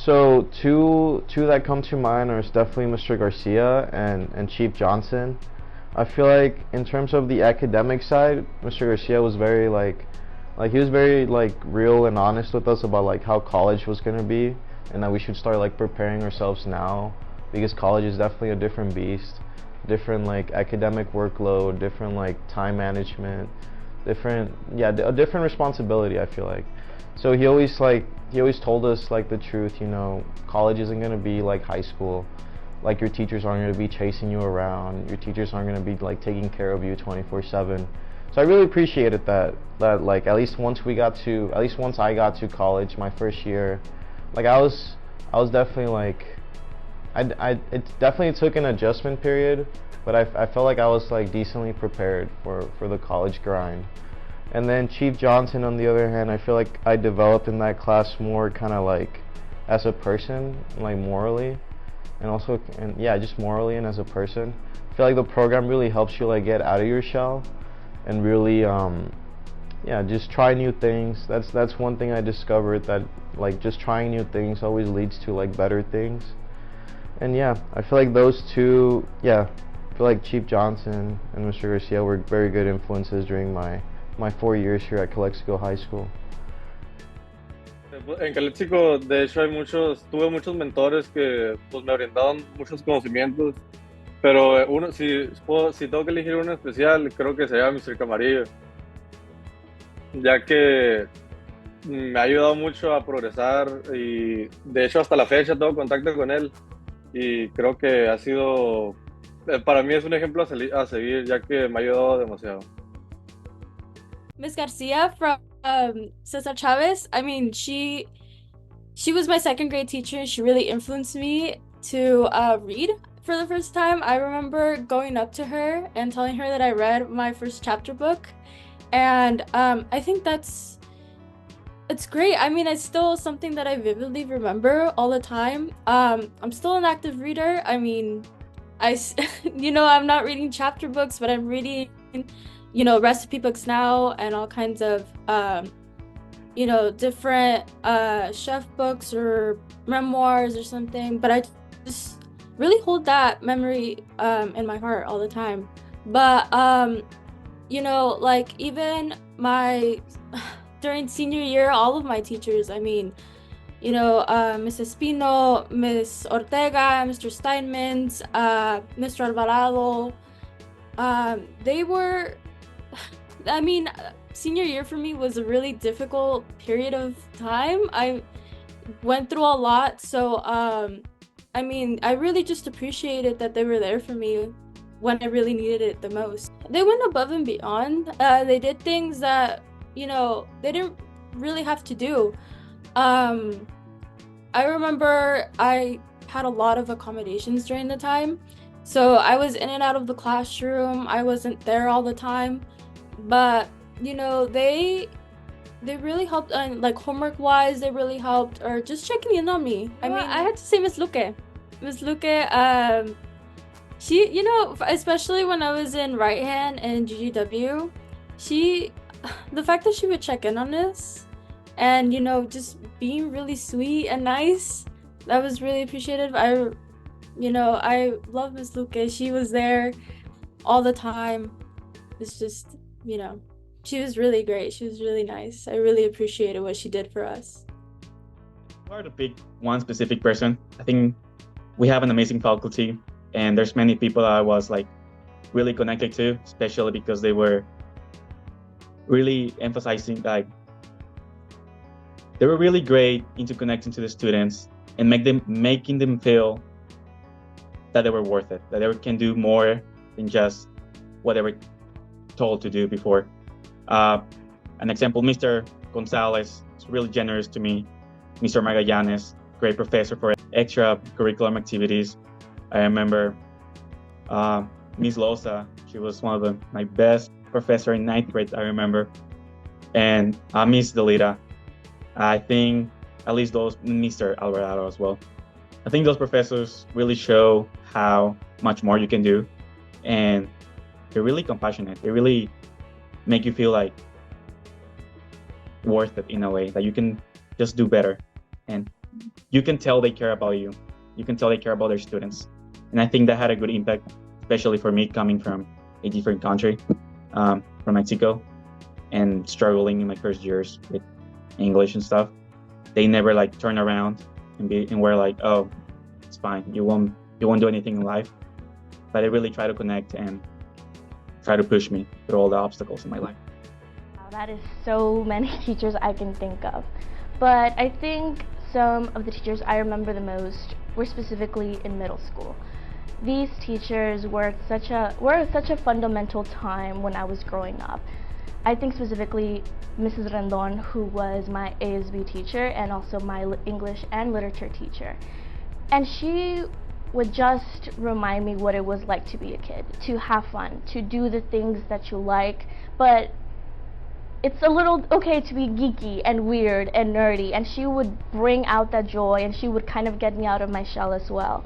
So two that come to mind are definitely Mr. Garcia and Chief Johnson. I feel like in terms of the academic side, Mr. Garcia was very like he was very like real and honest with us about like how college was gonna be and that we should start like preparing ourselves now because college is definitely a different beast, different like academic workload, different like time management, different a different responsibility I feel like. So he always told us like the truth, you know, college isn't gonna be like high school. Like your teachers aren't gonna be chasing you around. Your teachers aren't gonna be like taking care of you 24/7. So I really appreciated that like at least once I got to college my first year, like I was definitely like it definitely took an adjustment period, but I felt like I was like decently prepared for the college grind. And then Chief Johnson, on the other hand, I feel like I developed in that class more kind of like as a person, like morally, and also, and yeah, just morally and as a person. I feel like the program really helps you like get out of your shell and really, just try new things. That's one thing I discovered, that like just trying new things always leads to like better things. And yeah, I feel like those two, I feel like Chief Johnson and Mr. Garcia were very good influences during my 4 years here at Calexico High School. En Caléxico, de hecho, tuve muchos mentores que pues, me brindaron muchos conocimientos, pero si tengo que elegir uno especial, creo que sería Mr. Camarillo, ya que me ha ayudado mucho a progresar y de hecho hasta la fecha tengo contacto con él y creo que ha sido, para mí es un ejemplo a seguir, ya que me ha ayudado demasiado. Miss Garcia from Cesar Chavez. I mean, she was my second grade teacher, and she really influenced me to read for the first time. I remember going up to her and telling her that I read my first chapter book, and I think it's great. I mean, it's still something that I vividly remember all the time. I'm still an active reader. I mean, I'm not reading chapter books, but I'm reading, recipe books now and all kinds of, different chef books or memoirs or something. But I just really hold that memory in my heart all the time. But, like even during senior year, all of my teachers, I mean, Miss Espino, Miss Ortega, Mr. Steinmans, Mr. Alvarado, they were, I mean, senior year for me was a really difficult period of time. I went through a lot, so I mean, I really just appreciated that they were there for me when I really needed it the most. They went above and beyond. They did things that, they didn't really have to do. I remember I had a lot of accommodations during the time, so I was in and out of the classroom. I wasn't there all the time, but they really helped, and like homework wise, they really helped, or just checking in on me. I mean, I had to say Miss Luque. Miss Luque, she, especially when I was in right hand and GGW, the fact that she would check in on us and, just being really sweet and nice, that was really appreciative. I love Miss Luque. She was there all the time. It's just, she was really great. She was really nice. I really appreciated what she did for us. Hard to pick one specific person. I think we have an amazing faculty, and there's many people that I was like really connected to, especially because they were really emphasizing, like, they were really great into connecting to the students and making them feel that they were worth it, that they can do more than just what they were told to do before. An example, Mr. Gonzalez is really generous to me. Mr. Magallanes, great professor for extracurricular activities. I remember Miss Loza, she was one of my best professor in 9th grade, I remember. And Miss Delita, I think at least those, Mr. Alvarado as well. I think those professors really show how much more you can do, and they're really compassionate. They really make you feel like worth it in a way, that you can just do better. And you can tell they care about you. You can tell they care about their students. And I think that had a good impact, especially for me coming from a different country, from Mexico, and struggling in my first years with English and stuff. They never like turn around and were like, oh, it's fine. You won't do anything in life. But they really try to connect and try to push me through all the obstacles in my life. Wow, that is so many teachers I can think of. But I think some of the teachers I remember the most were specifically in middle school. These teachers were at such a fundamental time when I was growing up. I think specifically Mrs. Rendon, who was my ASB teacher and also my English and literature teacher. And she would just remind me what it was like to be a kid, to have fun, to do the things that you like, but it's a little okay to be geeky and weird and nerdy, and she would bring out that joy, and she would kind of get me out of my shell as well.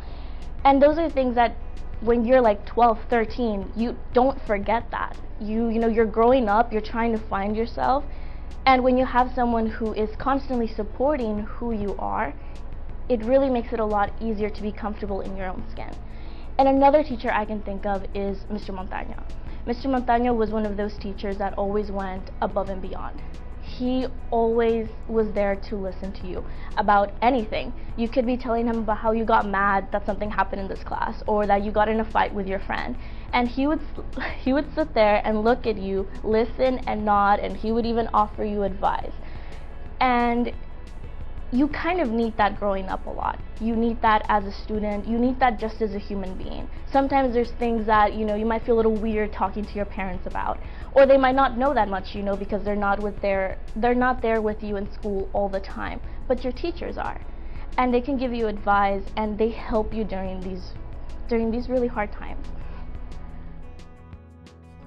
And those are things that when you're like 12, 13, you don't forget that. You know, you're growing up, you're trying to find yourself, and when you have someone who is constantly supporting who you are, it really makes it a lot easier to be comfortable in your own skin. And another teacher I can think of is Mr. Montaño. Mr. Montaño was one of those teachers that always went above and beyond. He always was there to listen to you about anything. You could be telling him about how you got mad that something happened in this class, or that you got in a fight with your friend. And he would sit there and look at you, listen and nod, and he would even offer you advice. And you kind of need that growing up a lot. You need that as a student. You need that just as a human being. Sometimes there's things that, you know, you might feel a little weird talking to your parents about, or they might not know that much, you know, because they're not there with you in school all the time, but your teachers are. And they can give you advice, and they help you during these really hard times.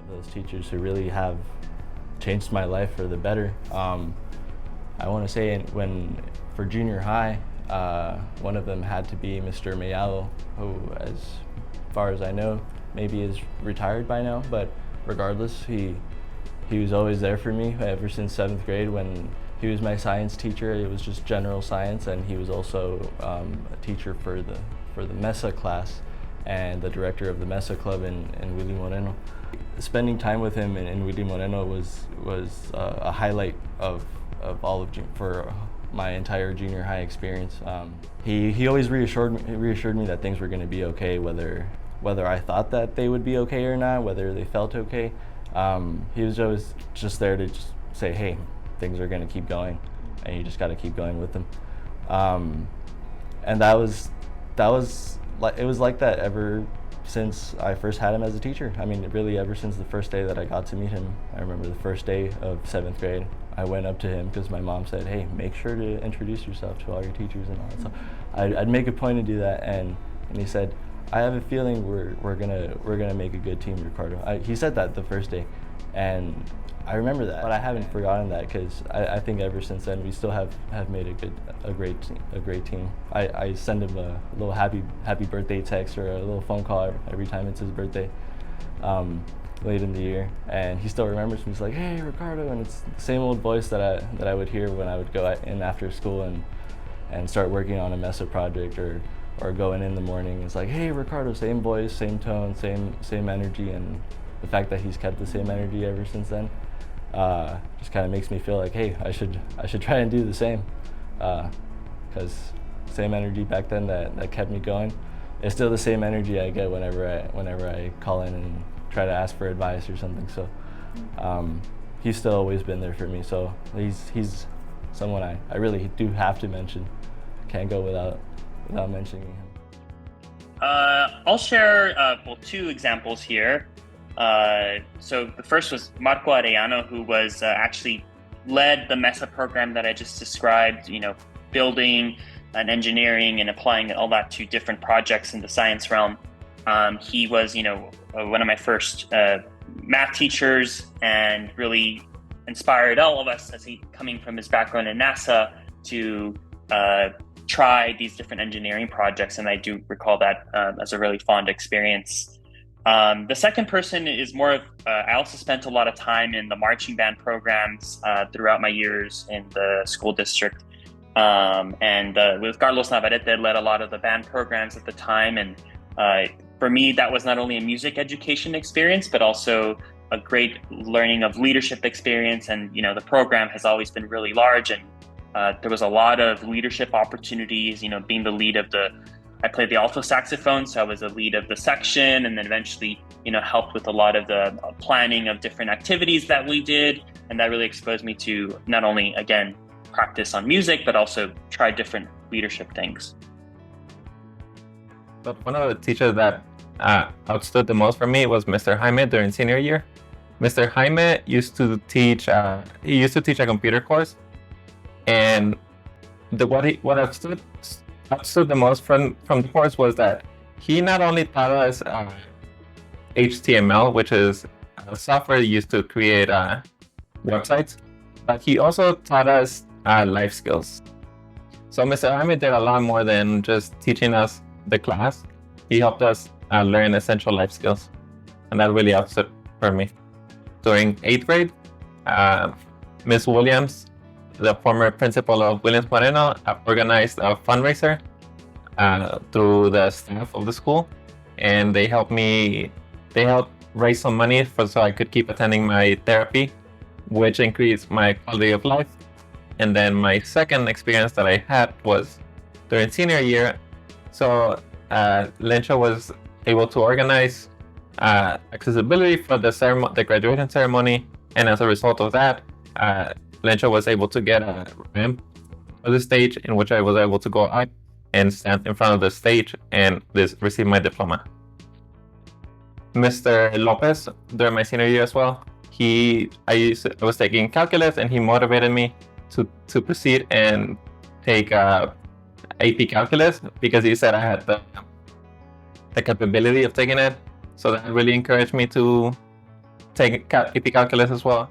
Those teachers who really have changed my life for the better. I want to say for junior high, one of them had to be Mr. Mayalo, who, as far as I know, maybe is retired by now, but regardless, he was always there for me ever since 7th grade. When he was my science teacher, it was just general science, and he was also a teacher for the Mesa class and the director of the Mesa club in Willy Moreno. Spending time with him in Willy Moreno was a highlight of all of for my entire junior high experience. He always reassured me that things were going to be okay, whether I thought that they would be okay or not, whether they felt okay. He was always just there to just say, hey, things are going to keep going, and you just got to keep going with them. And it was like that ever since I first had him as a teacher. I mean, really ever since the first day that I got to meet him. I remember the first day of 7th grade, I went up to him because my mom said, hey, make sure to introduce yourself to all your teachers and all that. So I'd make a point to do that, and he said, I have a feeling we're gonna make a good team, Ricardo. He said that the first day, and I remember that, but I haven't forgotten that, because I think ever since then we still have made a great team. I send him a little happy birthday text or a little phone call every time it's his birthday, late in the year, and he still remembers me. He's like, hey, Ricardo, and it's the same old voice that I would hear when I would go in after school and start working on a Mesa project or going in the morning. It's like, hey, Ricardo, same voice, same tone, same energy, and the fact that he's kept the same energy ever since then just kind of makes me feel like, hey, I should try and do the same, because same energy back then that kept me going. It's still the same energy I get whenever I call in and try to ask for advice or something. So he's still always been there for me. So he's someone I really do have to mention. Can't go without mentioning him. I'll share two examples here. So the first was Marco Arellano, who was actually led the Mesa program that I just described, you know, building and engineering and applying all that to different projects in the science realm. He was, you know, one of my first math teachers, and really inspired all of us, as he coming from his background in NASA, to try these different engineering projects. And I do recall that as a really fond experience. The second person is more of, I also spent a lot of time in the marching band programs throughout my years in the school district. And with Carlos Navarrete, led a lot of the band programs at the time. And for me, that was not only a music education experience, but also a great learning of leadership experience. And, you know, the program has always been really large, and there was a lot of leadership opportunities, you know, being the lead of I played the alto saxophone, so I was the lead of the section, and then eventually, you know, helped with a lot of the planning of different activities that we did. And that really exposed me to not only, again, practice on music, but also try different leadership things. But one of the teachers that outstood the most for me was Mr. Jaime during senior year. Mr. Jaime used to teach. He used to teach a computer course, and what outstood the most from the course was that he not only taught us HTML, which is software used to create websites, but he also taught us life skills. So Mr. Jaime did a lot more than just teaching us the class. He helped us learn essential life skills, and that really helped for me. During 8th grade, Ms. Williams, the former principal of Williams Moreno, organized a fundraiser through the staff of the school, and they helped raise some money so I could keep attending my therapy, which increased my quality of life. And then my second experience that I had was during senior year. So Lencho was able to organize accessibility for the graduation ceremony, and as a result of that, Lencho was able to get a ramp for the stage in which I was able to go up and stand in front of the stage and receive my diploma. Mr. Lopez, during my senior year as well, I was taking calculus, and he motivated me to proceed and take AP calculus because he said I had the capability of taking it. So that really encouraged me to take AP calculus as well.